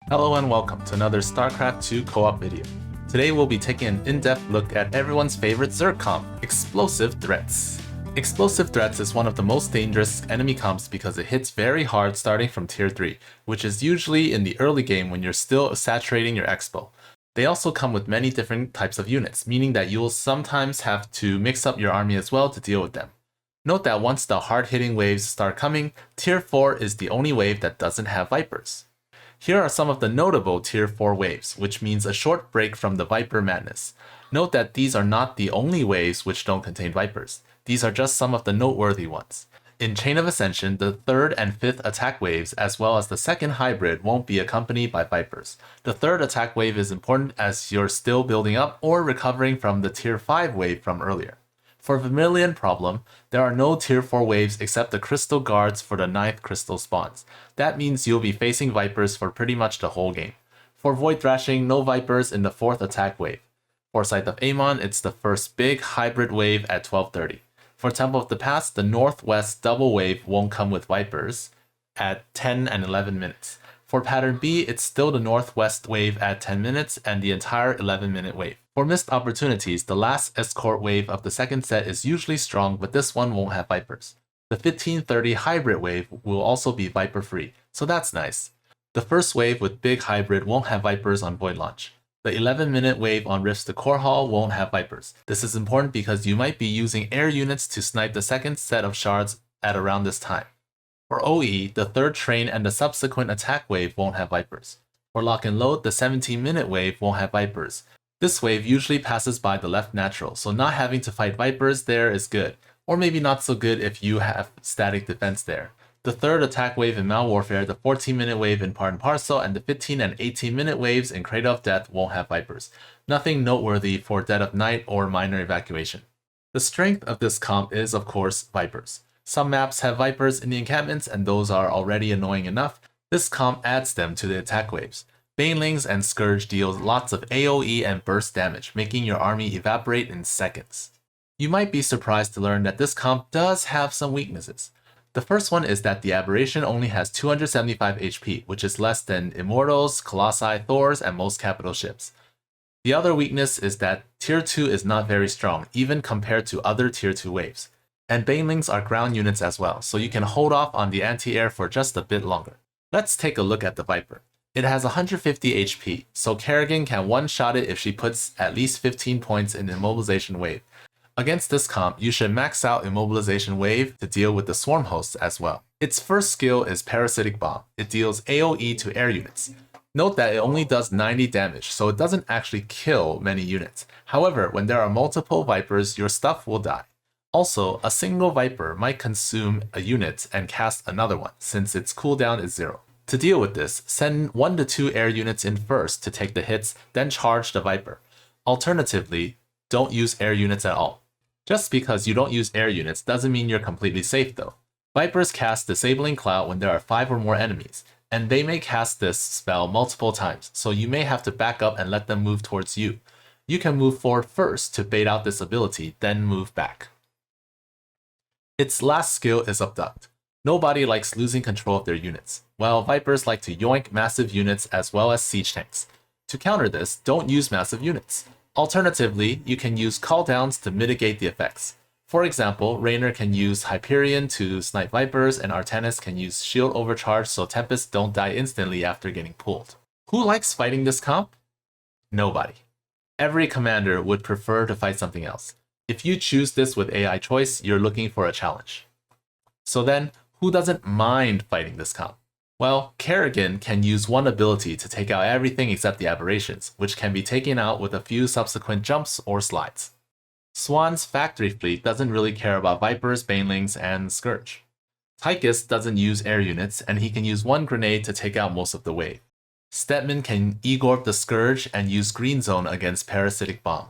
Hello and welcome to another StarCraft 2 co-op video. Today we'll be taking an in-depth look at everyone's favorite Zerg comp, Explosive Threats. Explosive Threats is one of the most dangerous enemy comps because it hits very hard starting from tier 3, which is usually in the early game when you're still saturating your expo. They also come with many different types of units, meaning that you'll sometimes have to mix up your army as well to deal with them. Note that once the hard-hitting waves start coming, tier 4 is the only wave that doesn't have Vipers. Here are some of the notable tier 4 waves, which means a short break from the Viper madness. Note that these are not the only waves which don't contain Vipers. These are just some of the noteworthy ones. In Chain of Ascension, the 3rd and 5th attack waves, as well as the 2nd hybrid, won't be accompanied by Vipers. The 3rd attack wave is important as you're still building up or recovering from the tier 5 wave from earlier. For Vermilion Problem, there are no tier 4 waves except the Crystal Guards for the 9th Crystal spawns. That means you'll be facing Vipers for pretty much the whole game. For Void Thrashing, no Vipers in the 4th attack wave. For Scythe of Amon, it's the first big hybrid wave at 12:30. For Temple of the Past, the Northwest double wave won't come with Vipers at 10 and 11 minutes. For Pattern B, it's still the Northwest wave at 10 minutes and the entire 11-minute wave. For Missed Opportunities, the last Escort wave of the second set is usually strong, but this one won't have Vipers. The 15:30 hybrid wave will also be Viper free, so that's nice. The first wave with Big Hybrid won't have Vipers on Void Launch. The 11-minute wave on Rifts to Core Hall won't have Vipers. This is important because you might be using air units to snipe the second set of shards at around this time. For OE, the 3rd train and the subsequent attack wave won't have Vipers. For Lock and Load, the 17-minute wave won't have Vipers. This wave usually passes by the left natural, so not having to fight Vipers there is good, or maybe not so good if you have static defense there. The 3rd attack wave in Mal Warfare, the 14-minute wave in Part and Parcel, and the 15 and 18-minute waves in Cradle of Death won't have Vipers. Nothing noteworthy for Dead of Night or Minor Evacuation. The strength of this comp is, of course, Vipers. Some maps have Vipers in the encampments, and those are already annoying enough. This comp adds them to the attack waves. Banelings and Scourge deals lots of AoE and burst damage, making your army evaporate in seconds. You might be surprised to learn that this comp does have some weaknesses. The first one is that the Aberration only has 275 HP, which is less than Immortals, Colossi, Thors, and most capital ships. The other weakness is that Tier 2 is not very strong, even compared to other Tier 2 waves. And Banelings are ground units as well, so you can hold off on the anti-air for just a bit longer. Let's take a look at the Viper. It has 150 HP, so Kerrigan can one-shot it if she puts at least 15 points in Immobilization Wave. Against this comp, you should max out Immobilization Wave to deal with the Swarm hosts as well. Its first skill is Parasitic Bomb. It deals AoE to air units. Note that it only does 90 damage, so it doesn't actually kill many units. However, when there are multiple Vipers, your stuff will die. Also, a single Viper might consume a unit and cast another one, since its cooldown is 0. To deal with this, send 1 to 2 air units in first to take the hits, then charge the Viper. Alternatively, don't use air units at all. Just because you don't use air units doesn't mean you're completely safe though. Vipers cast Disabling Cloud when there are 5 or more enemies, and they may cast this spell multiple times, so you may have to back up and let them move towards you. You can move forward first to bait out this ability, then move back. Its last skill is Abduct. Nobody likes losing control of their units, while Vipers like to yoink massive units as well as siege tanks. To counter this, don't use massive units. Alternatively, you can use cooldowns to mitigate the effects. For example, Raynor can use Hyperion to snipe Vipers, and Artanis can use Shield Overcharge so Tempests don't die instantly after getting pulled. Who likes fighting this comp? Nobody. Every commander would prefer to fight something else. If you choose this with AI choice, you're looking for a challenge. So then, who doesn't mind fighting this comp? Well, Kerrigan can use one ability to take out everything except the Aberrations, which can be taken out with a few subsequent jumps or slides. Swan's Factory Fleet doesn't really care about Vipers, Banelings, and Scourge. Tychus doesn't use air units, and he can use one grenade to take out most of the wave. Stedman can Egorb the Scourge and use Green Zone against Parasitic Bomb.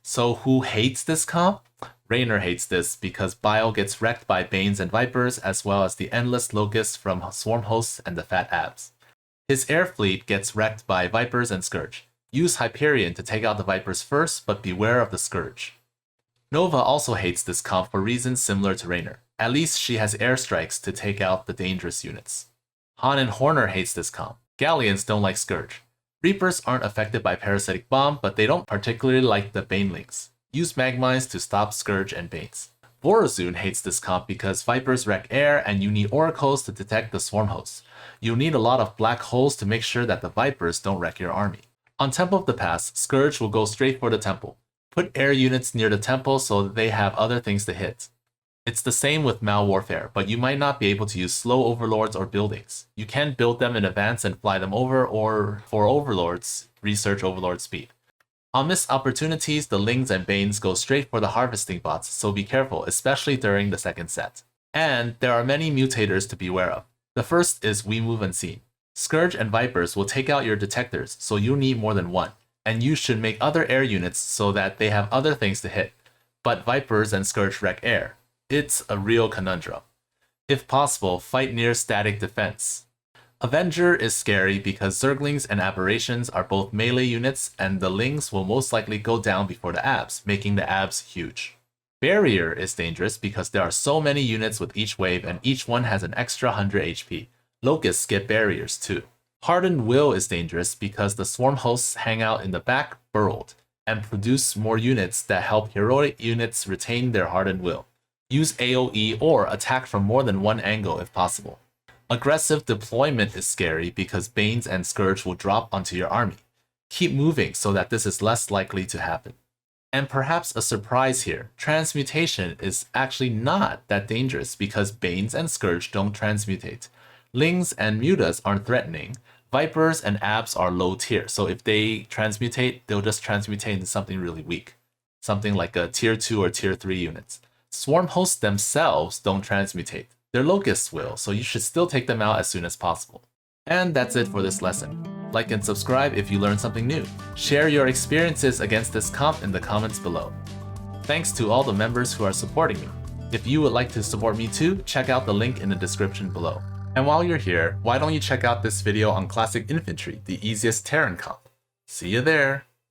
So who hates this comp? Raynor hates this because Bile gets wrecked by Banes and Vipers as well as the Endless Locust from Swarm Hosts and the Fat Abs. His air fleet gets wrecked by Vipers and Scourge. Use Hyperion to take out the Vipers first, but beware of the Scourge. Nova also hates this comp for reasons similar to Raynor. At least she has airstrikes to take out the dangerous units. Han and Horner hates this comp. Galleons don't like Scourge. Reapers aren't affected by Parasitic Bomb, but they don't particularly like the Banelings. Use Magmines to stop Scourge and Banes. Vorazun hates this comp because Vipers wreck air and you need Oracles to detect the Swarm hosts. You'll need a lot of black holes to make sure that the Vipers don't wreck your army. On Temple of the Past, Scourge will go straight for the temple. Put air units near the temple so that they have other things to hit. It's the same with Mal Warfare, but you might not be able to use slow overlords or buildings. You can build them in advance and fly them over, or for overlords, research overlord speed. On missed opportunities, the Lings and Banes go straight for the harvesting bots, so be careful, especially during the second set. And there are many mutators to be aware of. The first is We Move Unseen. Scourge and Vipers will take out your detectors, so you'll need more than one, and you should make other air units so that they have other things to hit. But Vipers and Scourge wreck air. It's a real conundrum. If possible, fight near static defense. Avenger is scary because Zerglings and Aberrations are both melee units, and the Lings will most likely go down before the Abs, making the Abs huge. Barrier is dangerous because there are so many units with each wave and each one has an extra 100 HP. Locusts get barriers too. Hardened Will is dangerous because the Swarm hosts hang out in the back burrowed and produce more units that help heroic units retain their Hardened Will. Use AoE or attack from more than one angle if possible. Aggressive deployment is scary because Banes and Scourge will drop onto your army. Keep moving so that this is less likely to happen. And perhaps a surprise here, transmutation is actually not that dangerous because Banes and Scourge don't transmutate. Lings and Mutas aren't threatening. Vipers and Abs are low tier, so if they transmutate, they'll just transmutate into something really weak. Something like a tier 2 or tier 3 units. Swarm hosts themselves don't transmutate. Their Locusts will, so you should still take them out as soon as possible. And that's it for this lesson. Like and subscribe if you learned something new. Share your experiences against this comp in the comments below. Thanks to all the members who are supporting me. If you would like to support me too, check out the link in the description below. And while you're here, why don't you check out this video on Classic Infantry, the easiest Terran comp. See you there!